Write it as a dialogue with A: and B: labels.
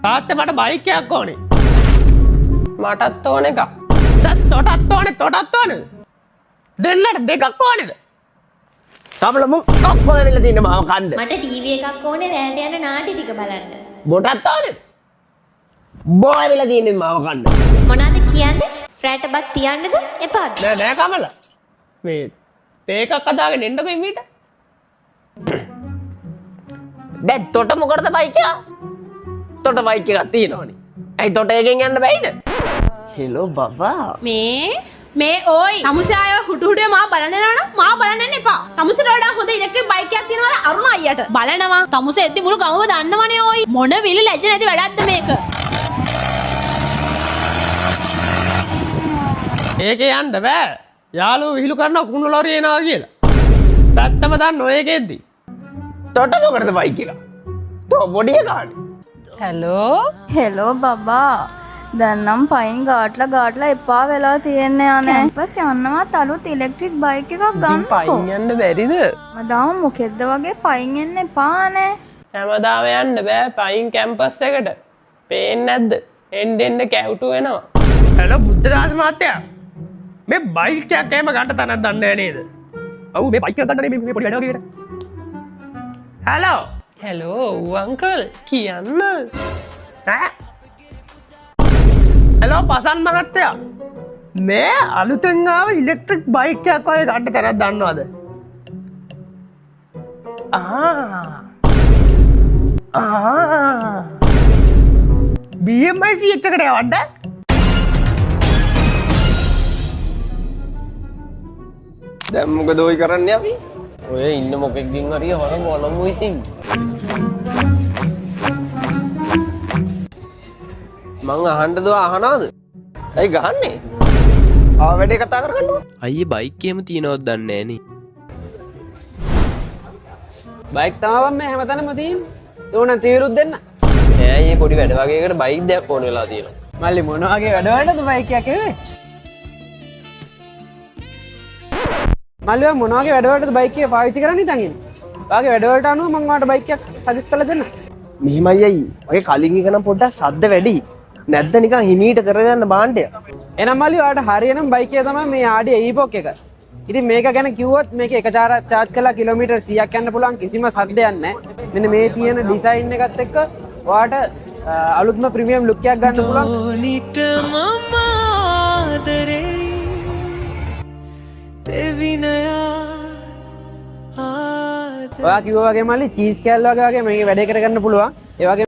A: තාත්තේ මට බයික් එකක් ඕනේ.
B: මටත් ඕන එකක්.
A: තොටත් ඕනේ. දෙන්නට දෙකක් ඕනේද? තමලමු කප්ප වෙලා තියෙන මාව කන්න.
C: මට ටීවී එකක් ඕනේ රෑට යන නාටි ටික බලන්න.
A: බොටත් ඕනේද? බෝය වෙලා තියෙන මාව කන්න.
C: මොනවද කියන්නේ? රෑට බත් තියන්නද? එපාද?
A: නෑ කමලා. මේ තේකක් අදාගෙන එන්නකෝ එමීට. දැන් තොට මොකටද බයික් එක? තොට බයික් එකක් තියෙනවනේ. ඇයි තොට එකෙන් යන්න බැයිද? හෙලෝ බබා.
D: මේ ඕයි තමුසාය හුටුහුටේ මා බලන්න යනවනම් මා බලන්න යන්න එපා. තමුසට වඩා හොඳ ඉලෙක්ට්‍රික් බයික් එකක් තියෙනවා අරුණ අයියට. බලනවා. තමුස එද්දි මුළු ගමම දන්නවනේ ඕයි. මොන විලි ලැජ්ජ නැති වැඩක්ද මේක?
A: ඒකේ යන්න බෑ. යාළුවෝ විහිළු කරනවා කුණු ලොරිය එනවා කියලා. තාත්තම දන්න ඔය එකෙද්දි. තොට මොකටද බයික් එක? තෝ බොඩිය ගන්න.
E: හෙලෝ බබා දැන් නම් පයින් ගාටලා එපා වෙලා තියෙන්නේ අනේ. කැම්පස් යන්නවත් අලුත් ඉලෙක්ට්‍රික් බයික් එකක් ගන්නකො.
B: පයින් යන්න බැරිද?
E: මදාම මොකෙද්ද වගේ පයින් එන්න එපානේ.
B: හැමදාම යන්න බෑ පයින් කැම්පස් එකට. පේන්නේ නැද්ද? එන්න කැවුටු වෙනවා.
A: හෙලෝ බුද්ධදාස මහත්තයා. මේ බයික් එකක් එහෙම ගන්න තැනක් දන්නේ නැහැ නේද? ඔව් මේ බයික් එකක් ගන්න මේ පොඩි වැඩ වගේ.
B: හෙලෝ අංකල් කියන්න.
A: ඈ හෙලෝ පසන් මහත්තයා. මේ අලුතෙන් ආව ඉලෙක්ට්‍රික් බයික් එකක් වගේ ගන්න තැනක් දන්නවද? BMI CH එකට යවන්න?
B: දැන් මොකද ඔය කරන්නේ අපි? ඔය ඉන්න මොකෙක්කින් හරි වලමු ඉතින්. මං අහන්නද අහනවද? ඇයි ගහන්නේ? වැඩේ කතා කරගන්නවා.
F: අයියේ බයික් එහෙම තියනවද දන්නේ නෑනේ.
G: බයික් තමයි මේ හැමතැනම තියෙන්නේ. ඕන තීරුත් දෙන්න.
B: ඈ මේ පොඩි වැඩ වගේකට බයික් දෙයක් ඕන වෙලා තියෙනවා.
G: මල්ලි මොන වගේ වැඩවලටද බයික් එකක් එන්නේ? මල්ලි මොන වගේ වැඩවලටද බයික් එක පාවිච්චි කරන්නේ හිතන් ඉන්නේ? වාගේ වැඩවලට අනුව මම ඔයාලට බයික් එකක් සජෙස්ට් කරලා දෙන්න.
B: මෙහිමයි අයි. ඔය කලින් එක නම් පොඩ්ඩක් සද්ද වැඩි. නැද්ද නිකන් හිමීට කරගන්න භාණ්ඩයක්.
G: එහෙනම් මල්ලි ඔයාලට හරියනම් බයික් එක තමයි මේ ආඩි ඊපොක් එක. ඉතින් මේක ගැන කිව්වොත් මේක එක චාර්ජ් කළා කිලෝමීටර් 100ක් යන්න පුළුවන් කිසිම සද්දයක් නැහැ. මෙන්න මේ තියෙන ඩිසයින් එකත් එක්ක ඔයාලට අලුත්ම ප්‍රීමියම් ලුක් එකක් ගන්න පුළුවන්. ඔයා කිව්වා වගේ මල්ලි චීස් කෑල්ල වගේ මේක වැඩේ කරගන්න පුළුවන්. ඒ වගේ